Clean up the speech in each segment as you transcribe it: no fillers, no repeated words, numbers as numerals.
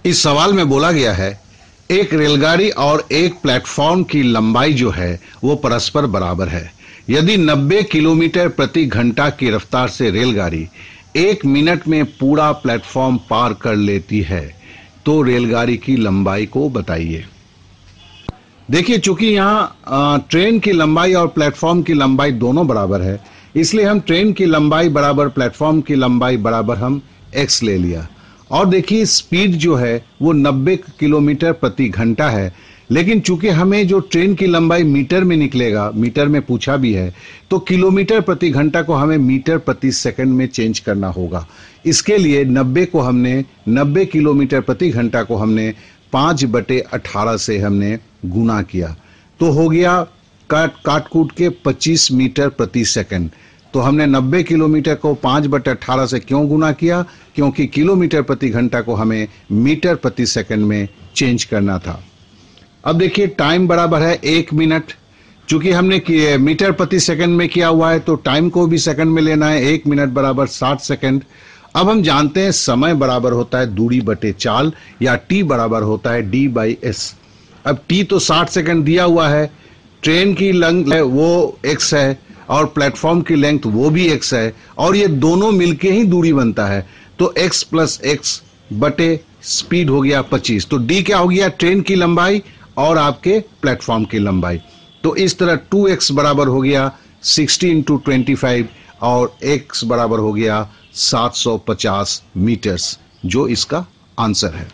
इस सवाल में बोला गया है एक रेलगाड़ी और एक प्लेटफॉर्म की लंबाई जो है वो परस्पर बराबर है। यदि 90 किलोमीटर प्रति घंटा की रफ्तार से रेलगाड़ी 1 मिनट में पूरा प्लेटफॉर्म पार कर लेती है तो रेलगाड़ी की लंबाई को बताइए। देखिए, चूंकि यहाँ ट्रेन की लंबाई और प्लेटफॉर्म की लंबाई दोनों बराबर है, इसलिए हम ट्रेन की लंबाई बराबर प्लेटफॉर्म की लंबाई बराबर हम x ले लिया। और देखिए, स्पीड जो है वो 90 किलोमीटर प्रति घंटा है, लेकिन चूंकि हमें जो ट्रेन की लंबाई मीटर में निकलेगा, मीटर में पूछा भी है, तो किलोमीटर प्रति घंटा को हमें मीटर प्रति सेकंड में चेंज करना होगा। इसके लिए 90 किलोमीटर प्रति घंटा को हमने 5/18 से हमने गुना किया, तो हो गया काट कूट के 25 मीटर प्रति सेकंड। तो हमने 90 किलोमीटर को 5/18 से क्यों गुना किया? क्योंकि किलोमीटर प्रति घंटा को हमें मीटर प्रति सेकंड में चेंज करना था। अब देखिए, टाइम बराबर है 1 मिनट। चूंकि हमने मीटर प्रति सेकंड में किया हुआ है तो टाइम को भी सेकंड में लेना है। 1 मिनट बराबर 60 सेकंड। अब हम जानते हैं समय बराबर होता है दूरी बटे चाल, या टी बराबर होता है d/s। अब टी तो 60 सेकंड दिया हुआ है, ट्रेन की लेंथ है वो x है और प्लेटफॉर्म की लेंथ वो भी x है, और ये दोनों मिलके ही दूरी बनता है। तो x + x बटे स्पीड हो गया 25। तो d क्या हो गया? ट्रेन की लंबाई और आपके प्लेटफॉर्म की लंबाई। तो इस तरह 2x बराबर हो गया 60 × 25 और x बराबर हो गया 750 मीटर्स, जो इसका आंसर है।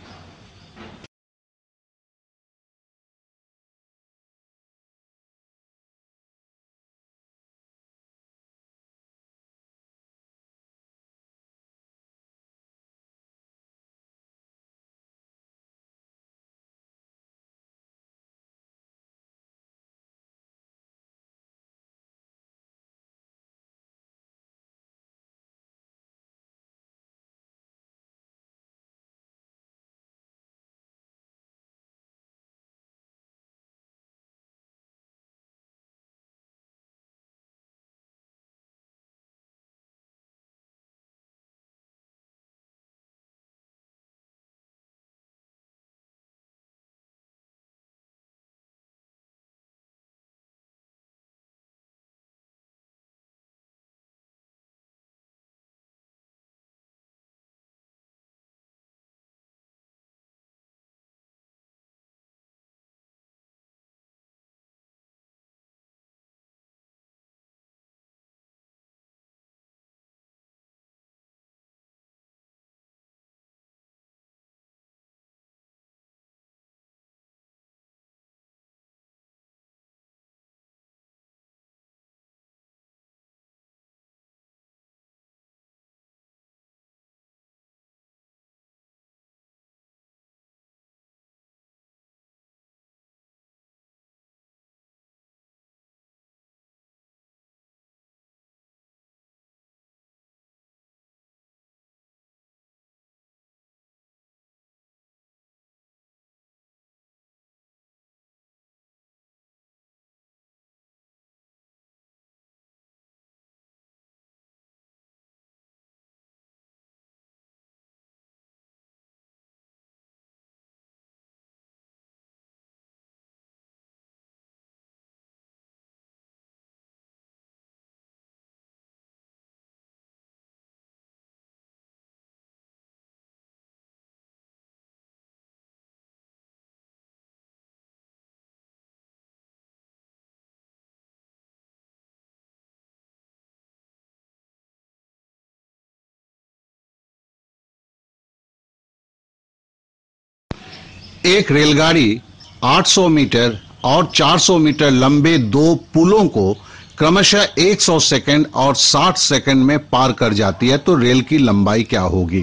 एक रेलगाड़ी 800 मीटर और 400 मीटर लंबे दो पुलों को क्रमशः 100 सेकंड और 60 सेकंड में पार कर जाती है, तो रेल की लंबाई क्या होगी?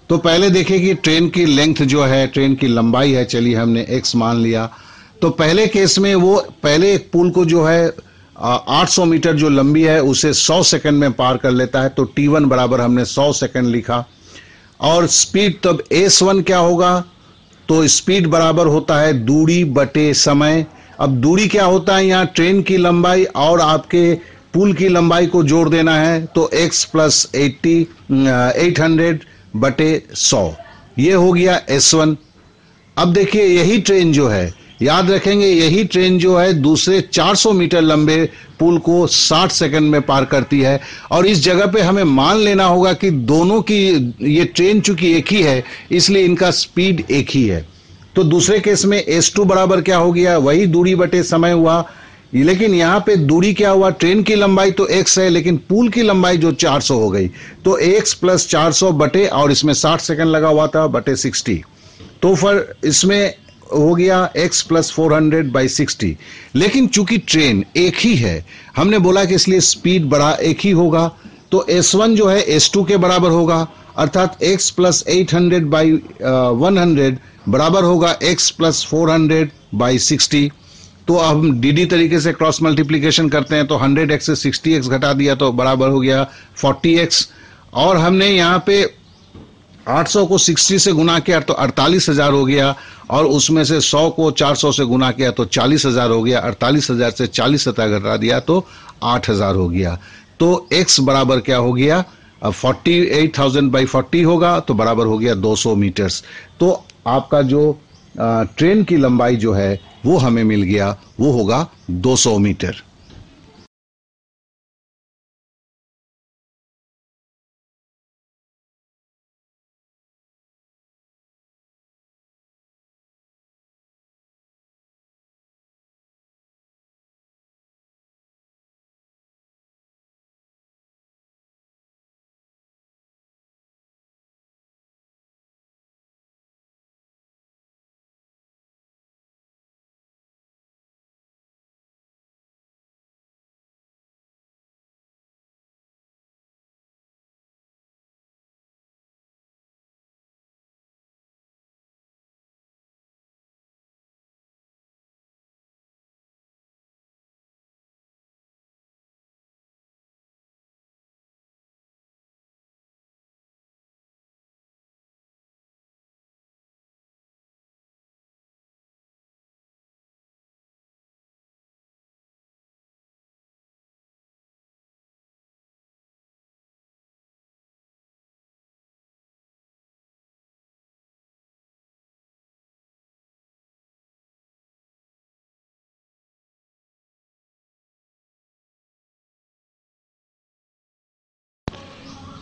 तो पहले देखिए कि ट्रेन की लेंथ जो है, ट्रेन की लंबाई है, चलिए हमने x मान लिया। तो पहले केस में वो पहले एक पुल को जो है 800 मीटर जो लंबी है उसे 100 सेकंड में पार कर लेता है, तो t1 बराबर हमने 100 सेकंड लिखा। और स्पीड, तब s1 क्या होगा? तो स्पीड बराबर होता है दूरी बटे समय। अब दूरी क्या होता है? यहाँ ट्रेन की लंबाई और आपके पुल की लंबाई को जोड़ देना है, तो x + 800 बटे 100। ये हो गया S1। अब देखिए यही ट्रेन जो है, याद रखेंगे, यही ट्रेन जो है दूसरे 400 मीटर लंबे पुल को 60 सेकंड में पार करती है। और इस जगह पे हमें मान लेना होगा कि दोनों की, ये ट्रेन चूंकि एक ही है इसलिए इनका स्पीड एक ही है। तो दूसरे केस में S2 बराबर क्या हो गया, वही दूरी बटे समय हुआ, लेकिन यहां पे दूरी क्या हुआ, ट्रेन की लंबाई तो x है लेकिन पुल की लंबाई जो 400 हो गई, तो x प्लस 400 बटे, और इसमें 60 सेकंड लगा हुआ था, बटे 60। तो फिर इसमें हो गया x प्लस 400/60। लेकिन चूंकि ट्रेन एक ही है, हमने बोला कि इसलिए स्पीड बड़ा एक ही होगा, तो S1 जो है S2 के बराबर होगा, अर्थात x प्लस 800/100 बराबर होगा x प्लस 400/60। तो अब हम dd तरीके से क्रॉस मल्टीप्लीकेशन करते हैं, तो 100x से 60x घटा दिया तो बराबर हो गया 40x। और हमने यहाँ पे 800 को 60 से गुना किया तो 48,000 हो गया, और उसमें से 100 को 400 से गुना किया तो 40,000 हो गया। 48,000 से 40,000 घटा दिया तो 8,000 हो गया। तो x बराबर क्या हो गया, 48,000/40 होगा, तो बराबर हो गया 200 मीटर्स। तो आपका जो ट्रेन की लंबाई जो है वो हमें मिल गया, वो होगा 200 मीटर।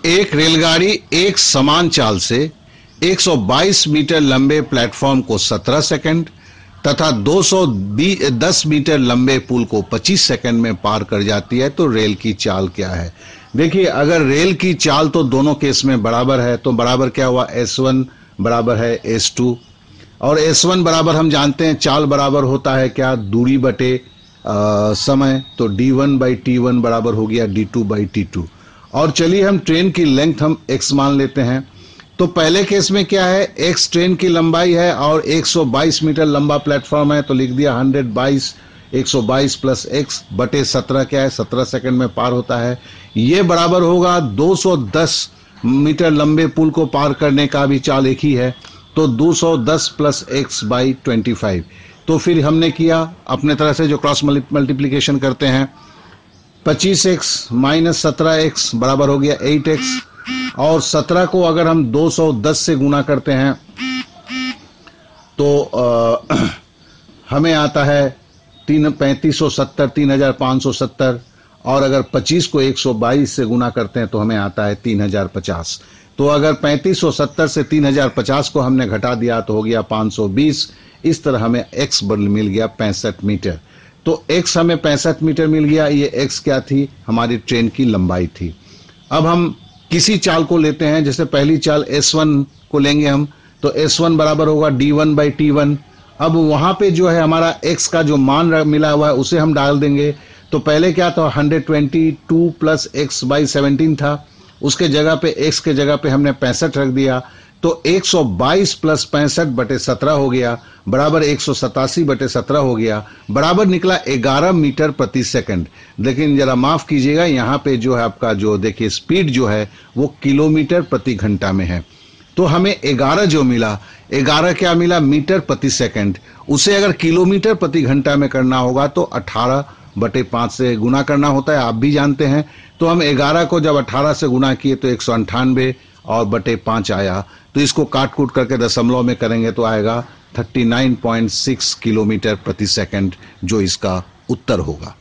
एक रेलगाड़ी एक समान चाल से 122 मीटर लंबे प्लेटफॉर्म को 17 सेकंड तथा 210 मीटर लंबे पुल को 25 सेकंड में पार कर जाती है, तो रेल की चाल क्या है। देखिए, अगर रेल की चाल तो दोनों केस में बराबर है, तो बराबर क्या हुआ, S1 बराबर है S2, और S1 बराबर हम जानते हैं चाल बराबर होता है क्या, दूरी बटे समय, तो D1/T1 बराबर हो गया D2/T2। और चलिए हम ट्रेन की लेंथ हम x मान लेते हैं। तो पहले केस में क्या है, x ट्रेन की लंबाई है और 122 मीटर लंबा प्लेटफॉर्म है, तो लिख दिया 122 प्लस x बटे 17 क्या है, 17 सेकंड में पार होता है। ये बराबर होगा 210 मीटर लंबे पुल को पार करने का भी चाल एक ही है, तो 210 प्लस x/25। तो फिर हमने किया अपने तरह से जो क्रॉस मल्टीप्लीकेशन करते हैं, 25x माइनस 17x बराबर हो गया 8x, और 17 को अगर हम 210 से गुना करते हैं तो हमें आता है 3570, 3570, और अगर 25 को 122 से गुना करते हैं तो हमें आता है 3050। तो अगर 3570 से 3050 को हमने घटा दिया तो हो गया 520। इस तरह हमें x मिल गया 65 मीटर। तो x हमें 65 मीटर मिल गया। ये x क्या थी, हमारी ट्रेन की लंबाई थी। अब हम किसी चाल को लेते हैं, जैसे पहली चाल S1 को लेंगे हम, तो S1 बराबर होगा D1/T1। अब वहां पे जो है हमारा x का जो मान मिला हुआ है उसे हम डाल देंगे। तो पहले क्या था, 122 प्लस x/17 था, उसके जगह पे x के जगह पे हमने 65 रख दिया, तो 122 प्लस 65 बटे 17 हो गया, बराबर 187 बटे 17 हो गया, बराबर निकला 11 मीटर प्रति सेकंड। लेकिन जरा माफ कीजिएगा, यहाँ पे जो है आपका जो देखिए स्पीड जो है वो किलोमीटर प्रति घंटा में है। तो हमें 11 जो मिला, 11 क्या मिला, मीटर प्रति सेकंड। उसे अगर किलोमीटर प्रति घंटा में करना होगा तो 18/5 से गुना करना होता है, आप भी जानते हैं। तो हम 11 को जब 18 से गुना किए तो 198, और बटे 5 आया, तो इसको काट कूट करके दशमलव में करेंगे तो आएगा 39.6 किलोमीटर प्रति सेकंड, जो इसका उत्तर होगा।